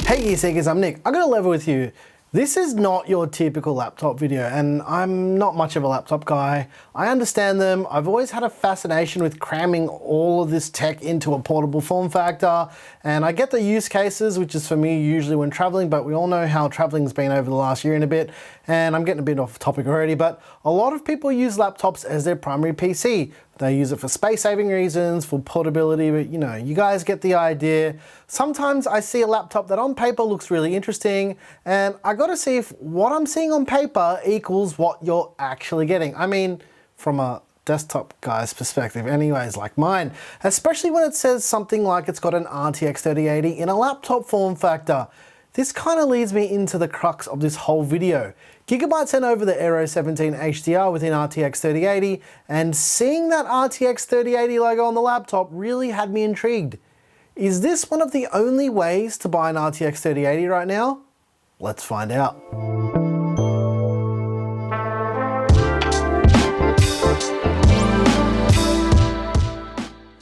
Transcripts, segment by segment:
Hey gear seekers, I'm Nick. I gotta level with you. This is not your typical laptop video, and I'm not much of a laptop guy. I understand them. I've always had a fascination with cramming all of this tech into a portable form factor, and I get the use cases, which is for me usually when traveling, but we all know how traveling's been over the last year and a bit, and I'm getting a bit off topic already, but a lot of people use laptops as their primary PC. They use it for space-saving reasons, for portability, but you know, you guys get the idea. Sometimes I see a laptop that on paper looks really interesting, and I gotta see if what I'm seeing on paper equals what you're actually getting. I mean, from a desktop guy's perspective anyways, like mine. Especially when it says something like it's got an RTX 3080 in a laptop form factor. This kind of leads me into the crux of this whole video. Gigabyte sent over the Aero 17 HDR within RTX 3080, and seeing that RTX 3080 logo on the laptop really had me intrigued. Is this one of the only ways to buy an RTX 3080 right now? Let's find out.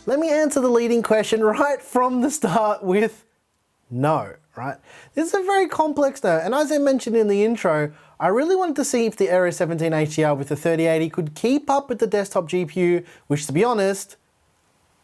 Let me answer the leading question right from the start with no, right? This is a very complex note, and as I mentioned in the intro, I really wanted to see if the Aero 17 HDR with the 3080 could keep up with the desktop GPU, which to be honest,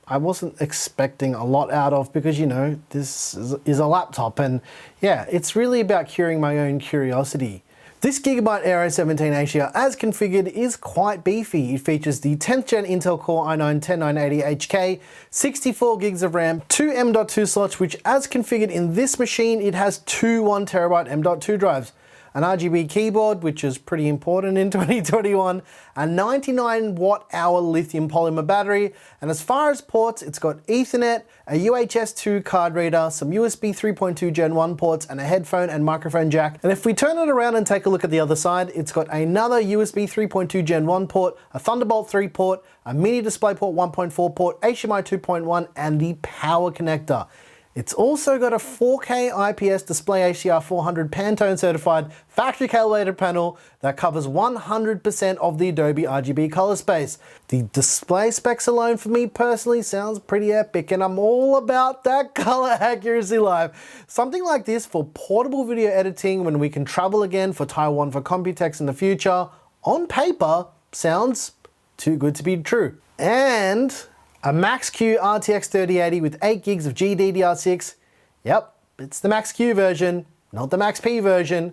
I wasn't expecting a lot out of because, you know, this is a laptop and yeah, it's really about curing my own curiosity. This Gigabyte Aero 17 HDR as configured is quite beefy. It features the 10th gen Intel Core i9-10980HK, 64 gigs of RAM, 2 M.2 slots, which as configured in this machine, it has two 1TB M.2 drives, an RGB keyboard, which is pretty important in 2021, a 99 watt-hour lithium polymer battery, and as far as ports, it's got Ethernet, a UHS 2 card reader, some USB 3.2 Gen 1 ports, and a headphone and microphone jack. And if we turn it around and take a look at the other side, it's got another USB 3.2 Gen 1 port, a Thunderbolt 3 port, a mini DisplayPort 1.4 port, HDMI 2.1, and the power connector. It's also got a 4K IPS display HDR 400 Pantone certified factory calibrated panel that covers 100% of the Adobe RGB color space. The display specs alone for me personally sounds pretty epic, and I'm all about that color accuracy life. Something like this for portable video editing when we can travel again for Taiwan for Computex in the future, on paper, sounds too good to be true. And a Max-Q RTX 3080 with 8 gigs of GDDR6. Yep, it's the Max-Q version, not the Max-P version.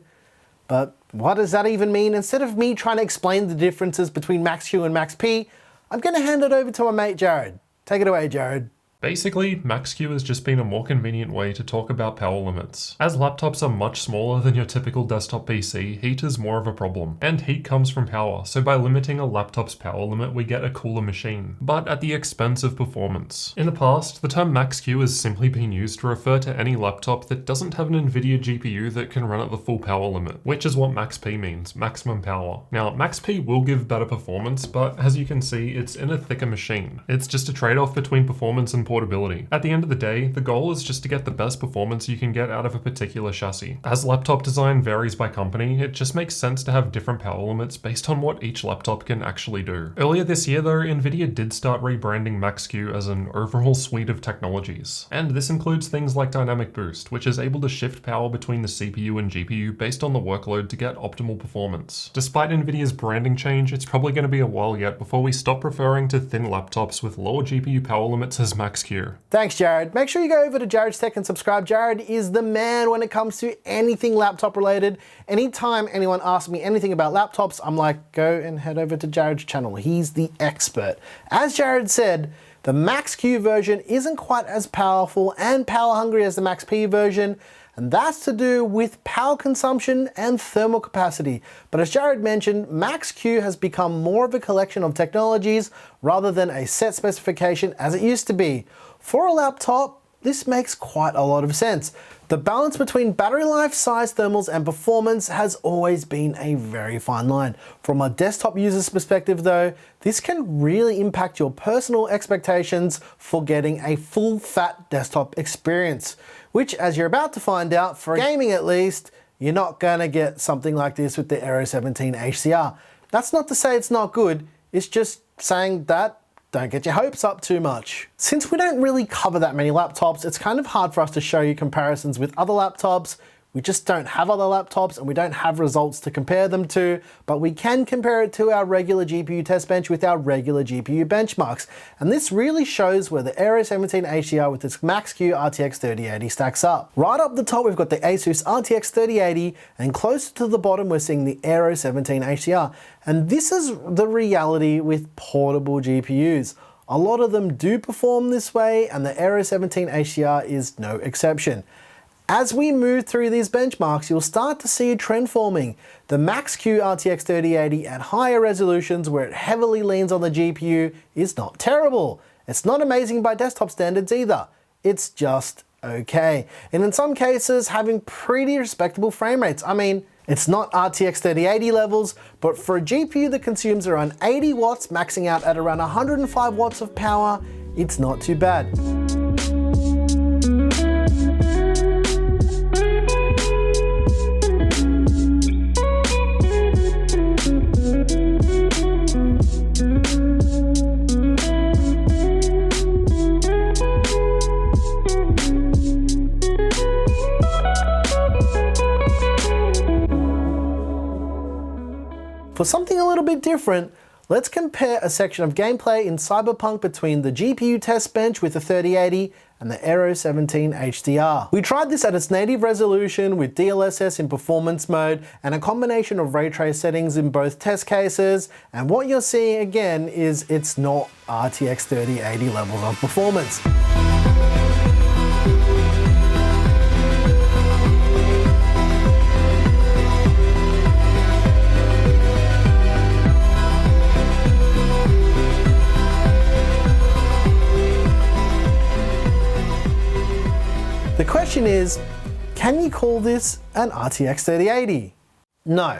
But what does that even mean? Instead of me trying to explain the differences between Max-Q and Max-P, I'm gonna hand it over to my mate Jared. Take it away, Jared. Basically, Max-Q has just been a more convenient way to talk about power limits. As laptops are much smaller than your typical desktop PC, heat is more of a problem. And heat comes from power, so by limiting a laptop's power limit, we get a cooler machine, but at the expense of performance. In the past, the term Max-Q has simply been used to refer to any laptop that doesn't have an NVIDIA GPU that can run at the full power limit, which is what Max-P means, maximum power. Now, Max-P will give better performance, but as you can see, it's in a thicker machine. It's just a trade-off between performance and portability. At the end of the day, the goal is just to get the best performance you can get out of a particular chassis. As laptop design varies by company, it just makes sense to have different power limits based on what each laptop can actually do. Earlier this year though, NVIDIA did start rebranding Max-Q as an overall suite of technologies. And this includes things like Dynamic Boost, which is able to shift power between the CPU and GPU based on the workload to get optimal performance. Despite NVIDIA's branding change, it's probably going to be a while yet before we stop referring to thin laptops with lower GPU power limits as Max-Q. Thanks, Jared. Make sure you go over to Jared's Tech and subscribe. Jared is the man when it comes to anything laptop related. Anytime anyone asks me anything about laptops, I'm like, go and head over to Jared's channel. He's the expert. As Jared said, the Max-Q version isn't quite as powerful and power hungry as the Max-P version, and that's to do with power consumption and thermal capacity. But as Jared mentioned, Max-Q has become more of a collection of technologies rather than a set specification as it used to be. For a laptop, this makes quite a lot of sense. The balance between battery life, size, thermals, and performance has always been a very fine line. From a desktop user's perspective though, this can really impact your personal expectations for getting a full fat desktop experience, which as you're about to find out, for gaming at least, you're not gonna get something like this with the Aero 17 HDR. That's not to say it's not good, it's just saying that don't get your hopes up too much. Since we don't really cover that many laptops, it's kind of hard for us to show you comparisons with other laptops. We just don't have other laptops and we don't have results to compare them to, but we can compare it to our regular GPU test bench with our regular GPU benchmarks. And this really shows where the Aero 17 HDR with its Max-Q RTX 3080 stacks up. Right up the top, we've got the Asus RTX 3080, and closer to the bottom, we're seeing the Aero 17 HDR. And this is the reality with portable GPUs. A lot of them do perform this way, and the Aero 17 HDR is no exception. As we move through these benchmarks, you'll start to see a trend forming. The Max-Q RTX 3080 at higher resolutions, where it heavily leans on the GPU, is not terrible. It's not amazing by desktop standards either. It's just okay. And in some cases, having pretty respectable frame rates. I mean, it's not RTX 3080 levels, but for a GPU that consumes around 80 watts, maxing out at around 105 watts of power, it's not too bad. For something a little bit different, let's compare a section of gameplay in Cyberpunk between the GPU test bench with the 3080 and the Aero 17 HDR. We tried this at its native resolution with DLSS in performance mode and a combination of ray trace settings in both test cases, and what you're seeing again is it's not RTX 3080 levels of performance. The question is, can you call this an RTX 3080? No,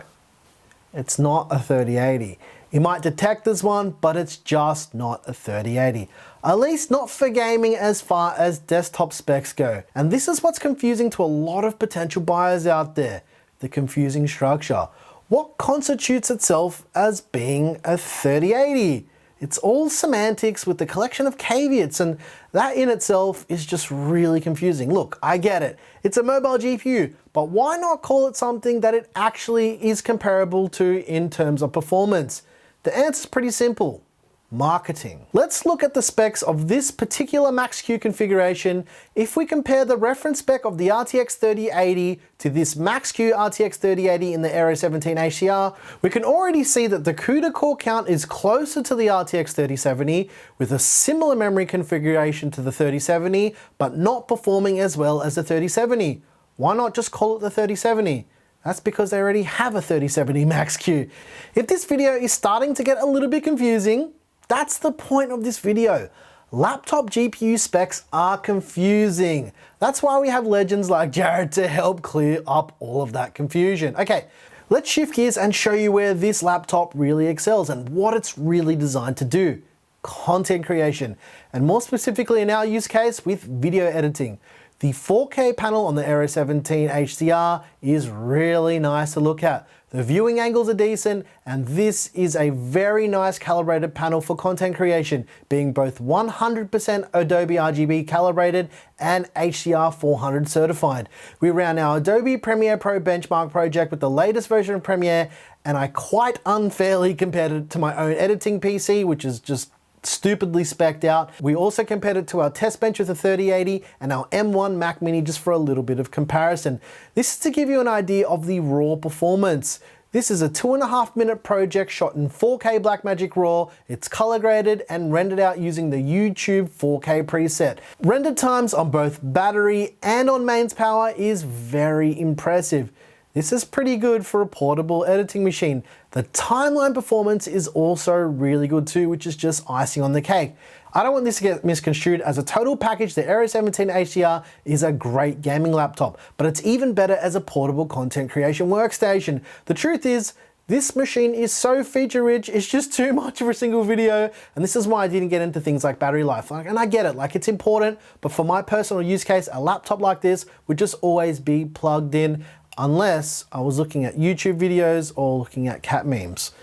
it's not a 3080. It might detect as one, but it's just not a 3080. At least not for gaming as far as desktop specs go. And this is what's confusing to a lot of potential buyers out there, the confusing structure. What constitutes itself as being a 3080? It's all semantics with the collection of caveats, and that in itself is just really confusing. Look, I get it. It's a mobile GPU, but why not call it something that it actually is comparable to in terms of performance? The answer's pretty simple. Marketing. Let's look at the specs of this particular Max-Q configuration. If we compare the reference spec of the RTX 3080 to this Max-Q RTX 3080 in the Aero 17 HDR, we can already see that the CUDA core count is closer to the RTX 3070 with a similar memory configuration to the 3070, but not performing as well as the 3070. Why not just call it the 3070? That's because they already have a 3070 Max-Q. If this video is starting to get a little bit confusing, that's the point of this video. Laptop GPU specs are confusing. That's why we have legends like Jared to help clear up all of that confusion. Okay, let's shift gears and show you where this laptop really excels and what it's really designed to do. Content creation, and more specifically in our use case with video editing. The 4K panel on the Aero 17 HDR is really nice to look at. The viewing angles are decent, and this is a very nice calibrated panel for content creation, being both 100% Adobe RGB calibrated and HDR 400 certified. We ran our Adobe Premiere Pro benchmark project with the latest version of Premiere, and I quite unfairly compared it to my own editing PC, which is just stupidly spec'd out. We also compared it to our test bench with the 3080 and our M1 Mac Mini just for a little bit of comparison. This is to give you an idea of the raw performance. This is a 2.5 minute project shot in 4K Blackmagic RAW. It's color graded and rendered out using the YouTube 4K preset. Render times on both battery and on mains power is very impressive. This is pretty good for a portable editing machine. The timeline performance is also really good too, which is just icing on the cake. I don't want this to get misconstrued. As a total package, the Aero 17 HDR is a great gaming laptop, but it's even better as a portable content creation workstation. The truth is, this machine is so feature rich, it's just too much for a single video, and this is why I didn't get into things like battery life. And I get it, it's important, but for my personal use case, a laptop like this would just always be plugged in, unless I was looking at YouTube videos or looking at cat memes.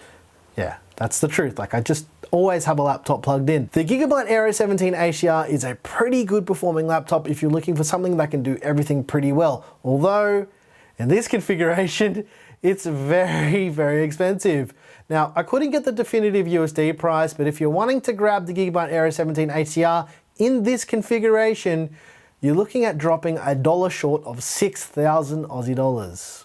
Yeah, that's the truth. always have a laptop plugged in. The Gigabyte Aero 17 HDR is a pretty good performing laptop if you're looking for something that can do everything pretty well. Although, in this configuration, it's very, very expensive. Now, I couldn't get the definitive USD price, but if you're wanting to grab the Gigabyte Aero 17 HDR in this configuration, you're looking at dropping $1 short of 6,000 Aussie dollars.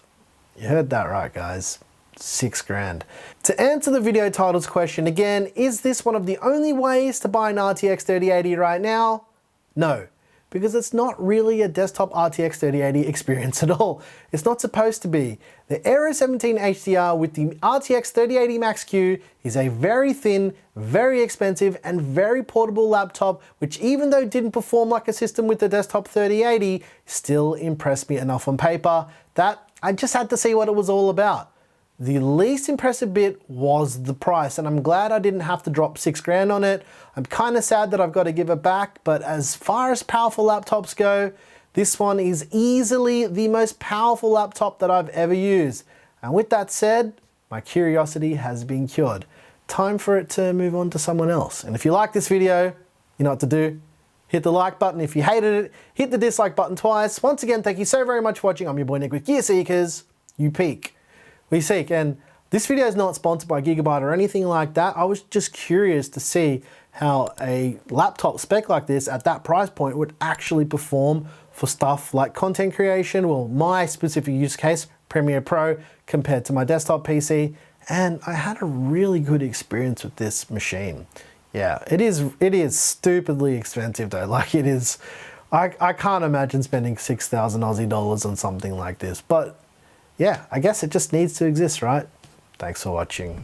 You heard that right, guys. 6 grand. To answer the video title's question again, is this one of the only ways to buy an RTX 3080 right now? No, because it's not really a desktop RTX 3080 experience at all. It's not supposed to be. The Aero 17 HDR with the RTX 3080 Max-Q is a very thin, very expensive, and very portable laptop, which even though it didn't perform like a system with the desktop 3080, still impressed me enough on paper that I just had to see what it was all about. The least impressive bit was the price, and I'm glad I didn't have to drop 6 grand on it. I'm kind of sad that I've got to give it back, but as far as powerful laptops go, this one is easily the most powerful laptop that I've ever used. And with that said, my curiosity has been cured. Time for it to move on to someone else. And if you like this video, you know what to do. Hit the like button. If you hated it, hit the dislike button twice. Once again, thank you so very much for watching. I'm your boy Nick with Gear Seekers. You peak. We seek, and this video is not sponsored by Gigabyte or anything like that. I was just curious to see how a laptop spec like this at that price point would actually perform for stuff like content creation, well, my specific use case, Premiere Pro, compared to my desktop PC, and I had a really good experience with this machine. Yeah, it is stupidly expensive though, like it is, I can't imagine spending 6,000 Aussie dollars on something like this, but yeah, I guess it just needs to exist, right? Thanks for watching.